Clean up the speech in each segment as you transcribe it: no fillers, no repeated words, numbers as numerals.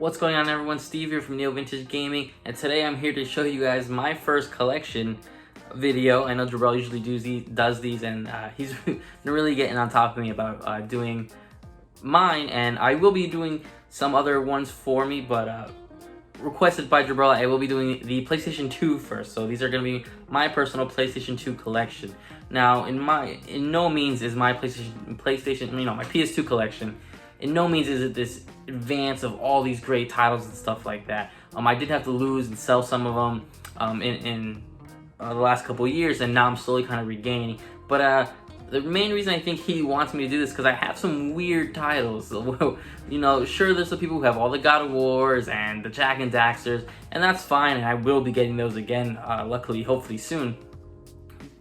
What's going on, everyone? Steve here from Neo Vintage Gaming, and today I'm here to show you guys my first collection video. I know Jabril usually does these, and he's really getting on top of me about doing mine, and I will be doing some other ones for me, but requested by Jabril, I will be doing the PlayStation 2 first. So these are going to be my personal PlayStation 2 collection. Now, in no means is my PlayStation, my PS2 collection, in no means is it this advance of all these great titles and stuff like that. I did have to lose and sell some of them in the last couple of years, and now I'm slowly kind of regaining. But the main reason I think he wants me to do this because I have some weird titles. Sure, there's some people who have all the God of Wars and the Jak and Daxters, and that's fine, and I will be getting those again, luckily, hopefully soon.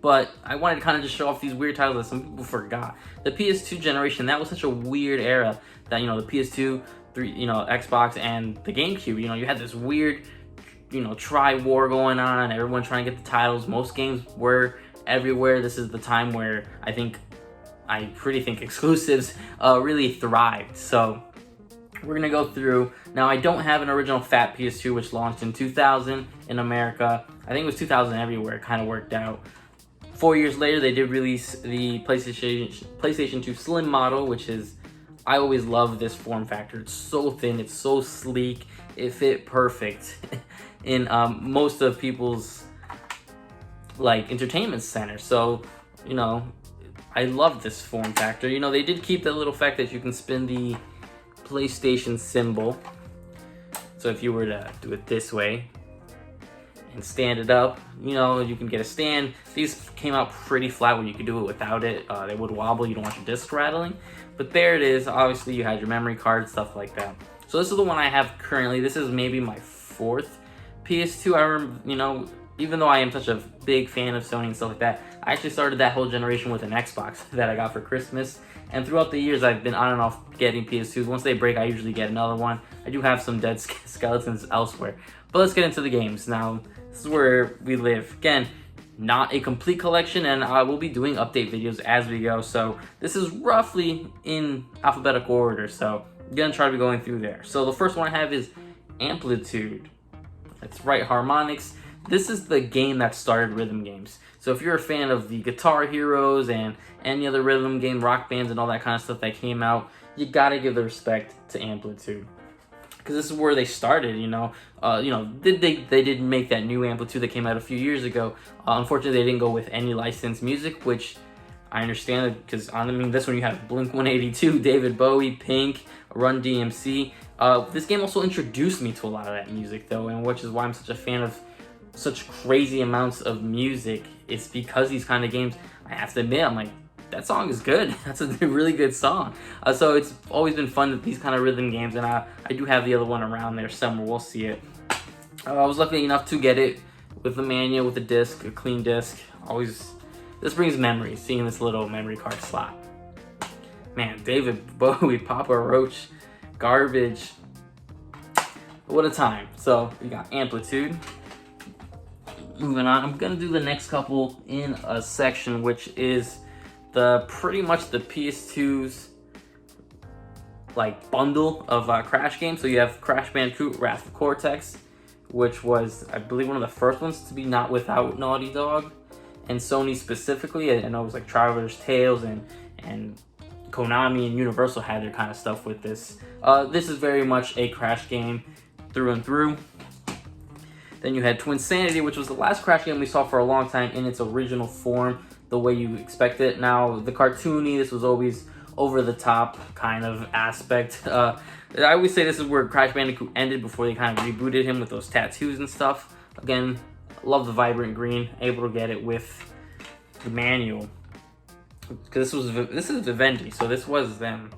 But I wanted to kind of just show off these weird titles that some people forgot. The PS2 generation, that was such a weird era that, the PS2, Xbox, and the GameCube, you had this weird, tri-war going on, everyone trying to get the titles. Most games were everywhere. This is the time where I pretty think exclusives really thrived. So we're gonna go through. Now, I don't have an original fat PS2, which launched in 2000 in America. I think it was 2000 everywhere. It kind of worked out. 4 years later, they did release the PlayStation 2 Slim model, which is, I always love this form factor. It's so thin, it's so sleek, it fit perfect in most of people's entertainment center. So, I love this form factor. They did keep the little fact that you can spin the PlayStation symbol. So if you were to do it this way and stand it up, you can get a stand. These came out pretty flat where you could do it without it. They would wobble, you don't want your disc rattling. But there it is. Obviously you had your memory card, stuff like that. So this is the one I have currently. This is maybe my fourth PS2. I remember, even though I am such a big fan of Sony and stuff like that, I actually started that whole generation with an Xbox that I got for Christmas. And throughout the years, I've been on and off getting PS2s. Once they break, I usually get another one. I do have some dead skeletons elsewhere. But let's get into the games. Now, this is where we live. Again, not a complete collection, and I will be doing update videos as we go. So this is roughly in alphabetical order. So I'm going to try to be going through there. So the first one I have is Amplitude. That's right, harmonics. This is the game that started rhythm games. So if you're a fan of the Guitar Heroes and any other rhythm game, rock bands and all that kind of stuff that came out, you gotta give the respect to Amplitude. Because this is where they started, they did make that new Amplitude that came out a few years ago. Unfortunately, they didn't go with any licensed music, which I understand, because this one you have Blink-182, David Bowie, Pink, Run DMC. This game also introduced me to a lot of that music, though, and which is why I'm such a fan of such crazy amounts of music. It's because these kind of games, I have to admit, I'm like, that song is good. That's a really good song. So it's always been fun with these kind of rhythm games, and I do have the other one around there somewhere. We'll see it. I was lucky enough to get it with the manual, with the disc, a clean disc. This brings memories, seeing this little memory card slot. Man, David Bowie, Papa Roach, Garbage. What a time. So we got Amplitude. Moving on, I'm gonna do the next couple in a section, which is pretty much the PS2's bundle of Crash games. So you have Crash Bandicoot Wrath of Cortex, which was, I believe, one of the first ones to be not without Naughty Dog and Sony specifically. I know it was Traveler's Tales and Konami and Universal had their kind of stuff with this. This is very much a Crash game through and through. Then you had Twinsanity, which was the last Crash game we saw for a long time in its original form, the way you expect it. Now, the cartoony, this was always over-the-top kind of aspect. I always say this is where Crash Bandicoot ended before they kind of rebooted him with those tattoos and stuff. Again, love the vibrant green, able to get it with the manual. Because this is Vivendi, so this was them.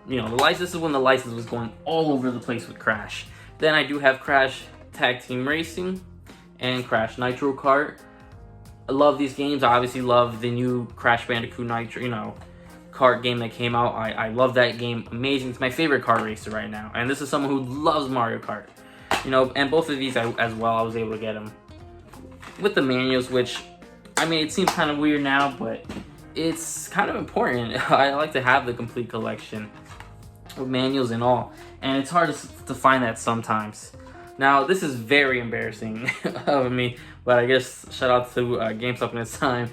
This is when the license was going all over the place with Crash. Then I do have Crash Tag Team Racing and Crash Nitro Kart. I love these games. I obviously love the new Crash Bandicoot Nitro, kart game that came out. I love that game. Amazing. It's my favorite kart racer right now. And this is someone who loves Mario Kart. And both of these as well, I was able to get them with the manuals, which, it seems kind of weird now, but it's kind of important. I like to have the complete collection. with manuals and all, and it's hard to find that sometimes. Now, this is very embarrassing of me, but I guess shout out to GameStop in its time.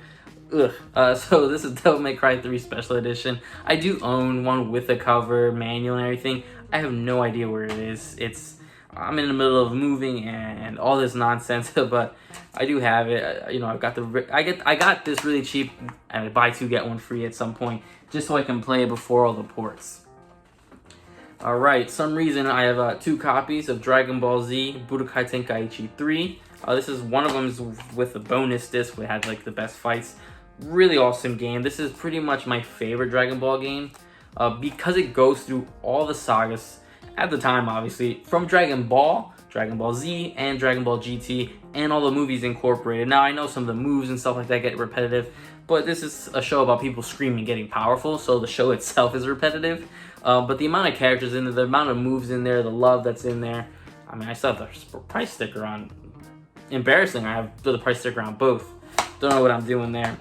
So this is Devil May Cry 3 Special Edition. I do own one with a cover, manual, and everything. I have no idea where it is. I'm in the middle of moving and all this nonsense, but I do have it. You know, I got this really cheap, and buy two get one free at some point, just so I can play it before all the ports. All right, some reason I have 2 copies of Dragon Ball Z Budokai Tenkaichi 3. This is one of them is with a bonus disc. We had like the best fights. Really awesome game. This is pretty much my favorite Dragon Ball game because it goes through all the sagas at the time, obviously, from Dragon Ball Z, and Dragon Ball GT, and all the movies incorporated. Now, I know some of the moves and stuff like that get repetitive, but this is a show about people screaming, getting powerful, so the show itself is repetitive. But the amount of characters in there, the amount of moves in there, the love that's in there. I mean, I still have the price sticker on. Embarrassing, I have the price sticker on both. Don't know what I'm doing there.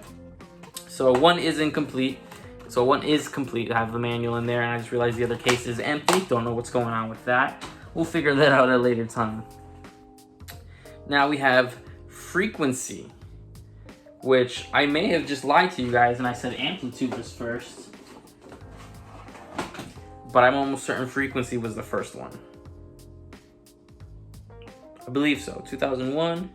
So one is incomplete. So one is complete. I have the manual in there, and I just realized the other case is empty. Don't know what's going on with that. We'll figure that out at a later time. Now we have Frequency, which I may have just lied to you guys, and I said Amplitude was first. But I'm almost certain Frequency was the first one. I believe so. 2001,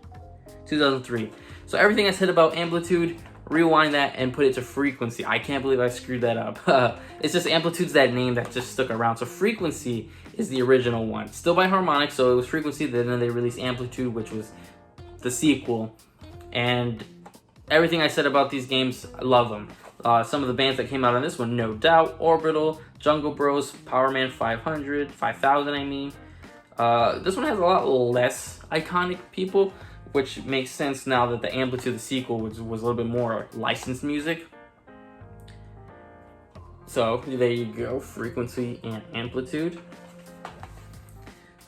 2003. So everything I said about Amplitude, rewind that and put it to Frequency. I can't believe I screwed that up. It's just Amplitude's that name that just stuck around. So Frequency is the original one. Still by Harmonix, so it was Frequency. Then they released Amplitude, which was the sequel. And everything I said about these games, I love them. Some of the bands that came out on this one, no doubt. Orbital, Jungle Bros, Power Man 500, 5000 I mean. This one has a lot less iconic people, which makes sense now that the Amplitude, the sequel, was a little bit more licensed music. So there you go, Frequency and Amplitude.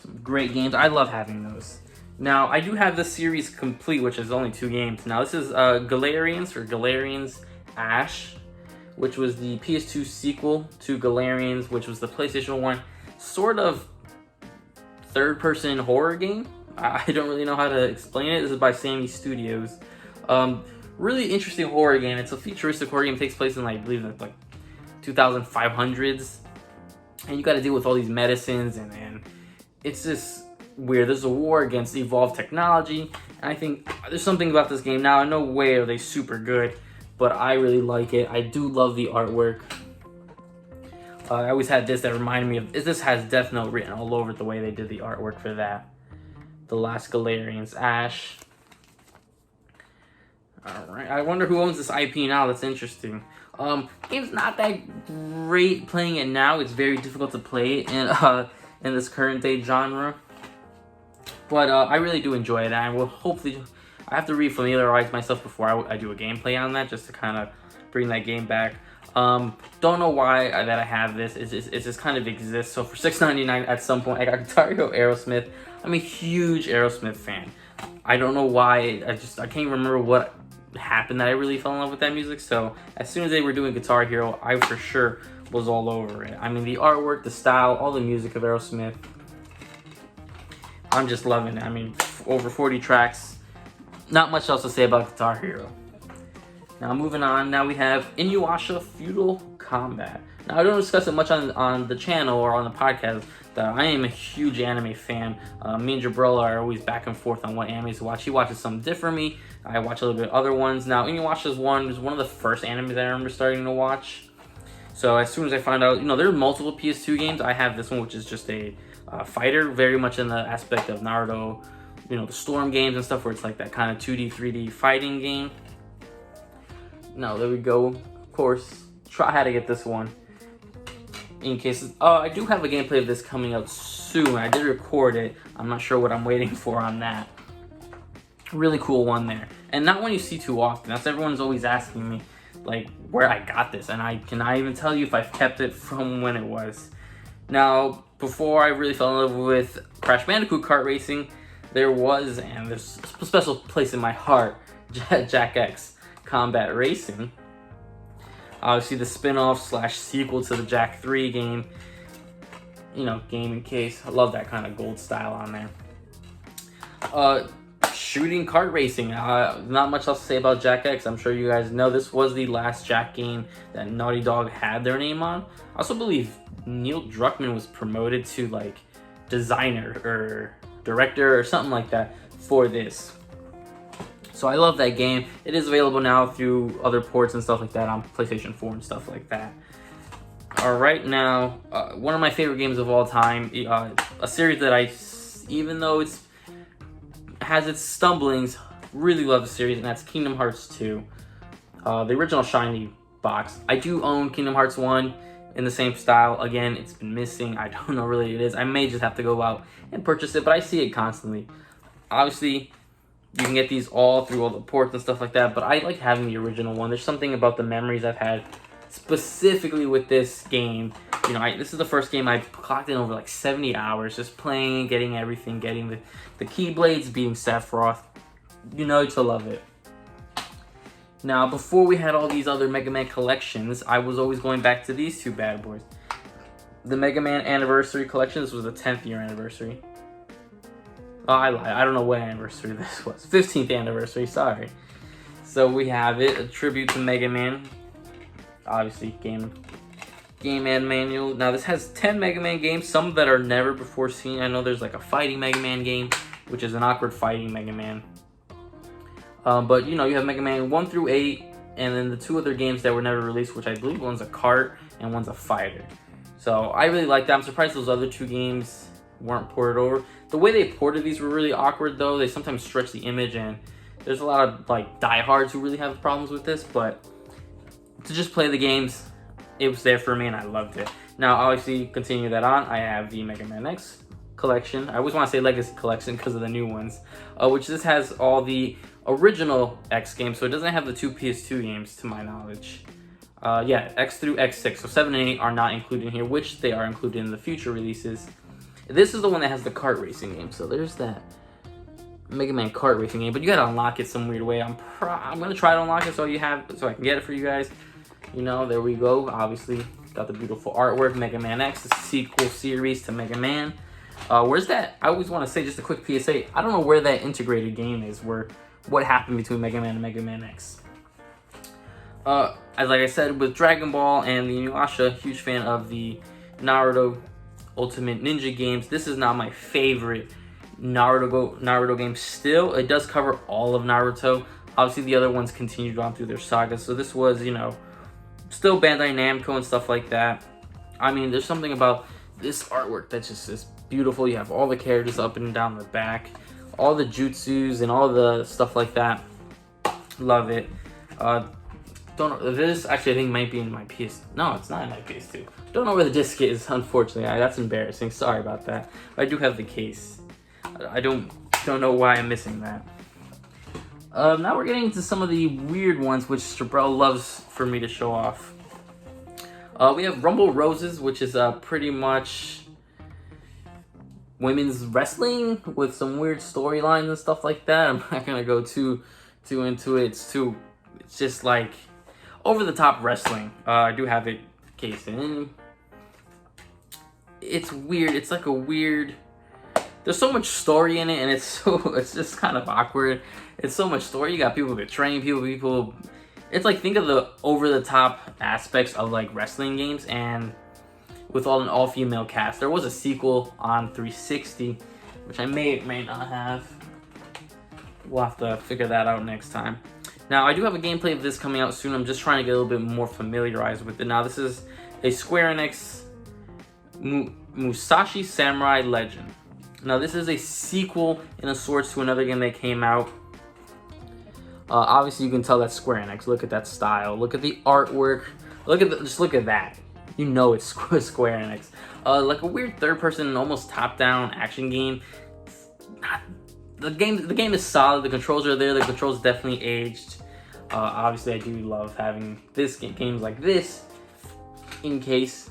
Some great games. I love having those. Now, I do have the series complete, which is only 2 games. Now, this is Galarian's Ash, which was the PS2 sequel to Galarian's, which was the PlayStation 1 sort of third-person horror game. I don't really know how to explain it. This is by Sammy Studios. Really interesting horror game. It's a futuristic horror game. It takes place in, I believe, like 2500s. And you got to deal with all these medicines, and it's just weird. There's a war against evolved technology. And I think there's something about this game. Now, in no way are they super good, but I really like it. I do love the artwork. I always had this that reminded me of... This has Death Note written all over it, the way they did the artwork for that. The last Galarian's Ash. Alright, I wonder who owns this IP now. That's interesting. Game's not that great playing it now. It's very difficult to play in this current day genre. But I really do enjoy it, and I will hopefully... I have to re-familiarize myself before I do a gameplay on that, just to kind of bring that game back. Don't know why that I have this. It just kind of exists. So for $6.99 at some point, I got Guitar Hero Aerosmith. I'm a huge Aerosmith fan. I don't know why. I can't remember what happened that I really fell in love with that music. So as soon as they were doing Guitar Hero, I for sure was all over it. I mean, the artwork, the style, all the music of Aerosmith. I'm just loving it. I mean, over 40 tracks. Not much else to say about Guitar Hero. Now moving on, now we have Inuyasha Feudal Combat. Now I don't discuss it much on the channel or on the podcast, but I am a huge anime fan. Me and Jabrella are always back and forth on what animes to watch. He watches some different from me. I watch a little bit other ones. Now Inuyasha was one of the first animes I remember starting to watch. So as soon as I found out, there are multiple PS2 games. I have this one, which is just a fighter, very much in the aspect of Naruto, the Storm games and stuff, where it's like that kind of 2D, 3D fighting game. Now, there we go. Of course, I had to get this one. In case... I do have a gameplay of this coming out soon. I did record it. I'm not sure what I'm waiting for on that. Really cool one there. And not one you see too often. That's everyone's always asking me, like, where I got this. And I cannot even tell you if I've kept it from when it was. Now, before I really fell in love with Crash Bandicoot Kart Racing, there was, and there's a special place in my heart, Jak X Combat Racing. Obviously the spin-off / sequel to the Jak 3 game. you know, gaming case. I love that kind of gold style on there. Shooting kart racing. Not much else to say about Jak X. I'm sure you guys know this was the last Jak game that Naughty Dog had their name on. I also believe Neil Druckmann was promoted to like designer or director or something like that for this. So I love that game. It is available now through other ports and stuff like that on PlayStation 4 and stuff like that. Alright, now, one of my favorite games of all time, a series that even though it's has its stumblings, really love the series, and that's Kingdom Hearts 2. The original shiny box. I do own Kingdom Hearts 1 in the same style. Again, it's been missing. I don't know really what it is. I may just have to go out and purchase it, but I see it constantly. Obviously, you can get these all through all the ports and stuff like that, but I like having the original one. There's something about the memories I've had specifically with this game. You know, this is the first game I've clocked in over like 70 hours just playing, getting everything, getting the Keyblades, beating Sephiroth. You know to love it. Now, before we had all these other Mega Man collections, I was always going back to these two bad boys. The Mega Man Anniversary Collection, this was the 10th year anniversary. Oh, I lied. I don't know what anniversary this was. 15th anniversary, sorry. So we have it, a tribute to Mega Man. Obviously, Game Man Manual. Now, this has 10 Mega Man games, some that are never before seen. I know there's like a fighting Mega Man game, which is an awkward fighting Mega Man. But, you know, you have Mega Man 1 through 8, and then the two other games that were never released, which I believe one's a kart and one's a fighter. So, I really like that. I'm surprised those other two games weren't ported over. The way they ported these were really awkward, though. They sometimes stretch the image, and there's a lot of, like, diehards who really have problems with this, but to just play the games, it was there for me, and I loved it. Now, obviously, continue that on, I have the Mega Man X collection. I always want to say Legacy Collection because of the new ones, which this has all the original X games, so it doesn't have the two PS2 games, to my knowledge. Yeah, X through X6, so 7 and 8 are not included in here, which they are included in the future releases. This is the one that has the kart racing game, so there's that Mega Man kart racing game, but you gotta unlock it some weird way. I'm gonna try to unlock it so I can get it for you guys. You know, there we go. Obviously, got the beautiful artwork. Mega Man X, the sequel series to Mega Man. Where's that? I always want to say, just a quick PSA. I don't know where that integrated game is. What happened between Mega Man and Mega Man X? As like I said, with Dragon Ball and the Inuyasha, huge fan of the Naruto Ultimate Ninja games. This is not my favorite Naruto game. Still, it does cover all of Naruto. Obviously, the other ones continued on through their saga. So this was, you know, still Bandai Namco and stuff like that. I mean, there's something about this artwork that's just beautiful. You have all the characters up and down the back, all the jutsus and all the stuff like that. Love it. This actually I think might be in my PS. No, it's not in my PS2. Don't know where the disc is, unfortunately. That's embarrassing. Sorry about that. I do have the case. I don't know why I'm missing that. Now we're getting into some of the weird ones, which Strabrel loves for me to show off. We have Rumble Roses, which is pretty much women's wrestling with some weird storylines and stuff like that. I'm not gonna go too into it. It's just like over the top wrestling. I do have it cased in. It's weird. It's like a weird. There's so much story in it, and it's just kind of awkward. It's so much story. You got people betraying people. It's like, think of the over-the-top aspects of like wrestling games, and with an all-female cast. There was a sequel on 360, which I may not have. We'll have to figure that out next time. Now, I do have a gameplay of this coming out soon. I'm just trying to get a little bit more familiarized with it. Now, this is a Square Enix Musashi Samurai Legend. Now, this is a sequel in a sorts to another game that came out. Obviously, you can tell that's Square Enix. Look at that style. Look at the artwork. Just look at that. You know it's Square Enix. Like a weird third-person, almost top-down action game. The game is solid. The controls are there. The controls definitely aged. Obviously, I do love having games like this in case.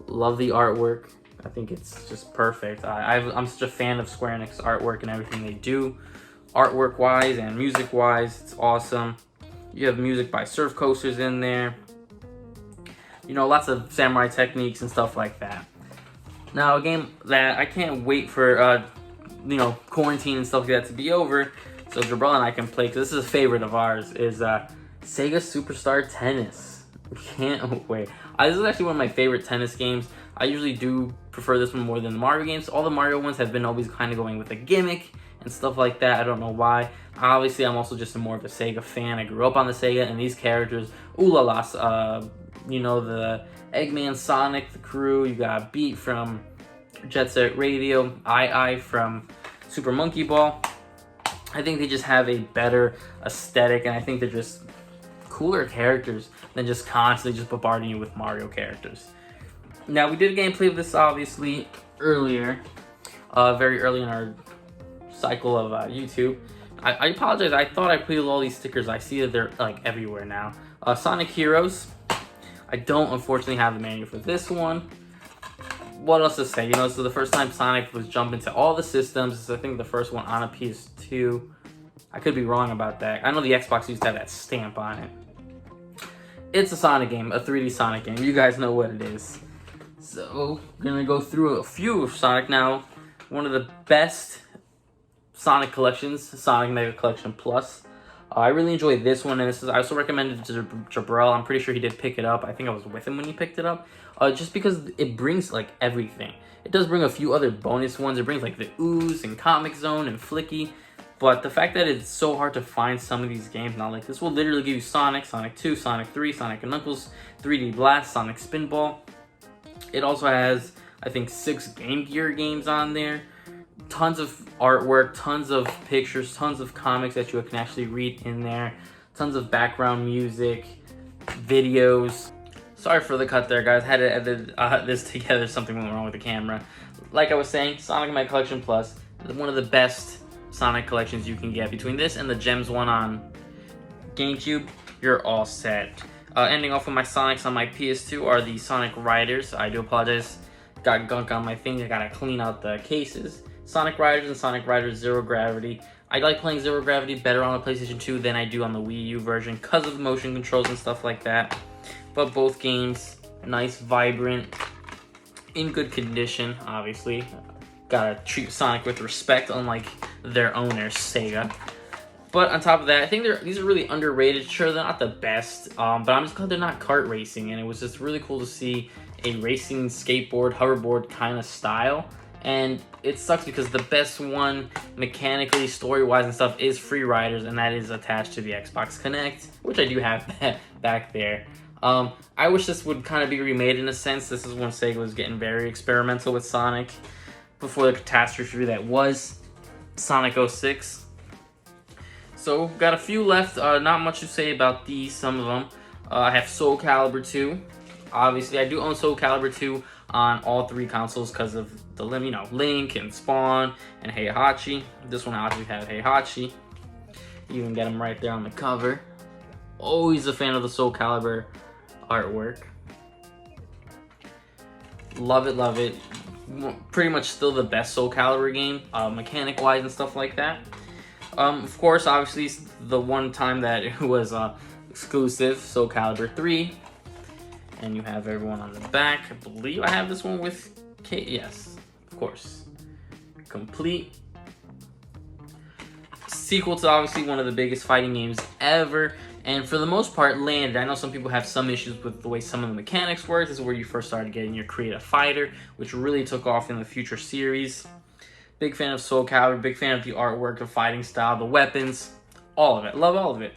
Love the artwork. I think it's just perfect. I'm such a fan of Square Enix artwork and everything they do. Artwork-wise and music-wise, it's awesome. You have music by Surf Coasters in there. You know, lots of samurai techniques and stuff like that. Now, a game that I can't wait for, you know, quarantine and stuff like that to be over, so Jabril and I can play, because this is a favorite of ours, is Sega Superstar Tennis. Can't wait. This is actually one of my favorite tennis games. I usually do prefer this one more than the Mario games. All the Mario ones have been always kind of going with a gimmick and stuff like that. I don't know why. Obviously, I'm also just more of a Sega fan. I grew up on the Sega, and these characters, ooh la la, you know, the Eggman, Sonic, the crew. You got Beat from Jet Set Radio, I from Super Monkey Ball. I think they just have a better aesthetic, and I think they're just cooler characters than just constantly just bombarding you with Mario characters. Now, we did a gameplay of this obviously earlier, very early in our cycle of YouTube. I apologize, I thought I played with all these stickers. I see that they're like everywhere now. Sonic Heroes. I don't unfortunately have the manual for this one. What else to say? You know, this is the first time Sonic was jumping to all the systems. This is, I think, the first one on a PS2. I could be wrong about that. I know the Xbox used to have that stamp on it. It's a Sonic game, a 3D Sonic game. You guys know what it is. So, we're gonna go through a few of Sonic now. One of the best Sonic collections, Sonic Mega Collection Plus. I really enjoyed this one, and I also recommended it to Jabril. I'm pretty sure he did pick it up. I think I was with him when he picked it up. Just because it brings like everything. It does bring a few other bonus ones. It brings like the Ooze and Comic Zone and Flicky. But the fact that it's so hard to find some of these games now, like this will literally give you Sonic, Sonic 2, Sonic 3, Sonic & Knuckles, 3D Blast, Sonic Spinball. It also has, I think, 6 Game Gear games on there. Tons of artwork, tons of pictures, tons of comics that you can actually read in there. Tons of background music, videos. Sorry for the cut there, guys. Had to edit this together. Something went wrong with the camera. Like I was saying, Sonic Mega Collection Plus is one of the best Sonic collections you can get. Between this and the Gems one on GameCube, you're all set. Ending off with my Sonics on my PS2 are the Sonic Riders. I do apologize. Got gunk on my thing. I gotta clean out the cases. Sonic Riders and Sonic Riders Zero Gravity. I like playing Zero Gravity better on the PlayStation 2 than I do on the Wii U version because of the motion controls and stuff like that. But both games, nice, vibrant, in good condition, obviously. Gotta treat Sonic with respect, unlike their owner, Sega. But on top of that, I think these are really underrated. Sure, they're not the best, but I'm just glad they're not kart racing. And it was just really cool to see a racing skateboard, hoverboard kind of style. And it sucks because the best one, mechanically, story-wise and stuff, is Free Riders, and that is attached to the Xbox Connect, which I do have back there. I wish this would kind of be remade in a sense. This is when Sega was getting very experimental with Sonic before the catastrophe that was Sonic 06. So, got a few left. Not much to say about these, some of them. I have Soul Calibur 2. Obviously, I do own Soul Calibur 2 on all 3 consoles because of the, you know, Link and Spawn and Heihachi. This one obviously had Heihachi. You can get him right there on the cover. Always a fan of the Soul Calibur artwork. Love it, love it. Pretty much still the best Soul Calibur game, mechanic-wise and stuff like that. Of course, obviously, the one time that it was exclusive, Soul Calibur 3. And you have everyone on the back. I believe I have this one with Kate. Yes, of course. Complete. Sequel to obviously one of the biggest fighting games ever. And for the most part, landed. I know some people have some issues with the way some of the mechanics work. This is where you first started getting your Create a Fighter, which really took off in the future series. Big fan of Soul Calibur. Big fan of the artwork, the fighting style, the weapons. All of it. Love all of it.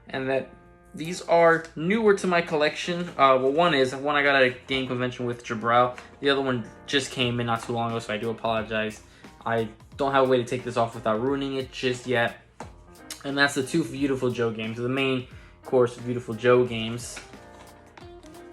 And that... these are newer to my collection. Well, one I got at a game convention with Jabril. The other one just came in not too long ago, so I do apologize. I don't have a way to take this off without ruining it just yet. And that's the 2 Beautiful Joe games. The main course of Beautiful Joe games.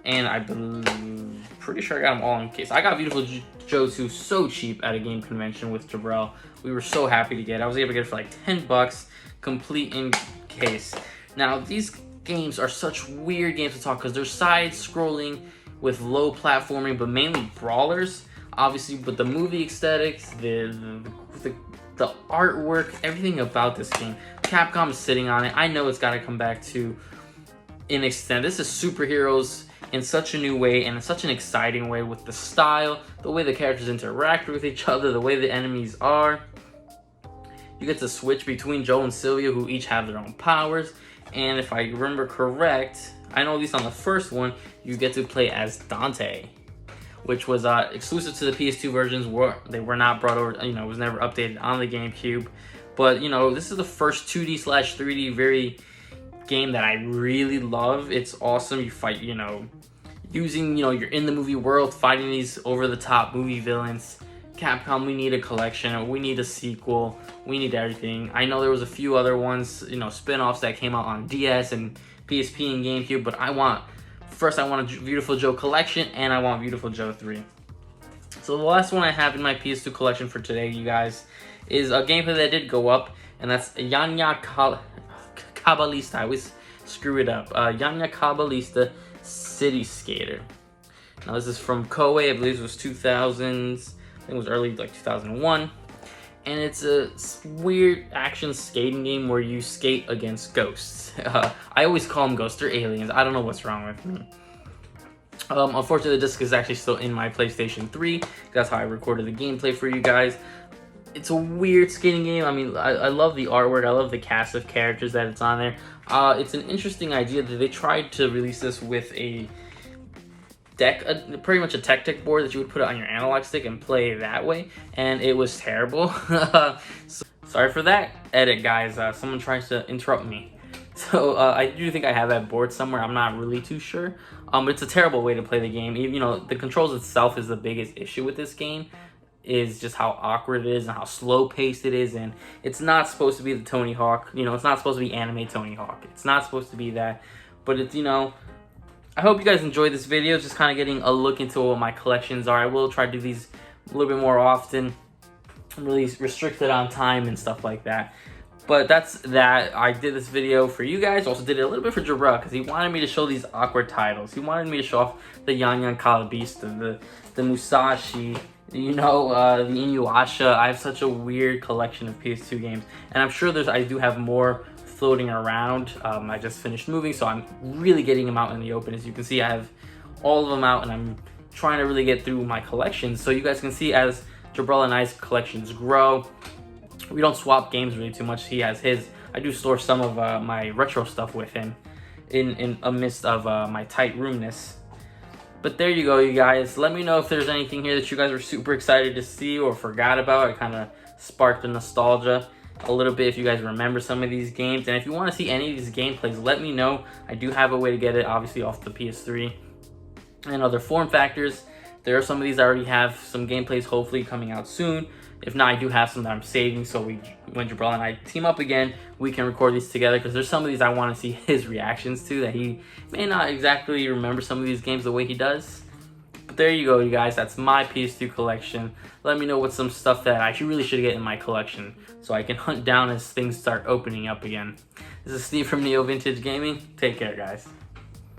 And I'm pretty sure I got them all in case. I got Beautiful Joe 2 so cheap at a game convention with Jabril. We were so happy to get it. I was able to get it for like 10 bucks, complete in case. Now, these games are such weird games to talk because they're side-scrolling with low platforming, but mainly brawlers. Obviously, with the movie aesthetics, the artwork, everything about this game. Capcom is sitting on it. I know it's got to come back to an extent. This is superheroes in such a new way and in such an exciting way, with the style, the way the characters interact with each other, the way the enemies are. You get to switch between Joe and Sylvia, who each have their own powers. And if I remember correct, I know at least on the first one, you get to play as Dante, which was exclusive to the PS2 versions. They were not brought over, you know, it was never updated on the GameCube. But, you know, this is the first 2D/3D very game that I really love. It's awesome. You fight, you know, using, you know, you're in the movie world, fighting these over-the-top movie villains. Capcom, we need a collection, we need a sequel, we need everything. I know there was a few other ones, you know, spin-offs that came out on DS and PSP and GameCube, but first I want a Beautiful Joe collection, and I want Beautiful Joe 3. So the last one I have in my PS2 collection for today, you guys, is a gameplay that did go up, and that's Yanya Cabalista. I always screw it up. Yanya Cabalista City Skater. Now this is from Koei, I believe it was 2000s. I think it was early, like 2001, and it's a weird action skating game where you skate against ghosts. I always call them ghosts, they're aliens. I don't know what's wrong with me. Unfortunately, the disc is actually still in my PlayStation 3. That's how I recorded the gameplay for you guys. It's a weird skating game. I mean, I love the artwork. I love the cast of characters that it's on there. It's an interesting idea that they tried to release this with a deck, pretty much a tech board that you would put it on your analog stick and play that way, and it was terrible. So, sorry for that edit, guys. Someone tries to interrupt me. So I do think I have that board somewhere. I'm not really too sure. But it's a terrible way to play the game. Even, you know, the controls itself is the biggest issue with this game, is just how awkward it is and how slow paced it is. And it's not supposed to be the Tony Hawk. You know, it's not supposed to be anime Tony Hawk. It's not supposed to be that. But it's, you know, I hope you guys enjoyed this video. It's just kind of getting a look into what my collections are. I will try to do these a little bit more often. I'm really restricted on time and stuff like that. But that's that. I did this video for you guys. Also did it a little bit for Jabril because he wanted me to show these awkward titles. He wanted me to show off the Yan Calabista, the Musashi, you know, the Inuyasha. I have such a weird collection of PS2 games. And I'm sure I do have more floating around. I just finished moving, so I'm really getting them out in the open. As you can see, I have all of them out, and I'm trying to really get through my collections, so you guys can see as Jabril and I's collections grow. We don't swap games really too much. He has his. I do store some of my retro stuff with him in amidst of my tight roomness. But there you go, you guys. Let me know if there's anything here that you guys were super excited to see or forgot about. It kind of sparked the nostalgia a little bit if you guys remember some of these games. And if you want to see any of these gameplays, let me know. I do have a way to get it, obviously, off the PS3 and other form factors. There are some of these I already have some gameplays hopefully coming out soon. If not, I do have some that I'm saving, so when Jabril and I team up again, we can record these together, because there's some of these I want to see his reactions to, that he may not exactly remember some of these games the way he does. But there you go, you guys. That's my PS2 collection. Let me know what's some stuff that I really should get in my collection, so I can hunt down as things start opening up again. This is Steve from Neo Vintage Gaming. Take care, guys.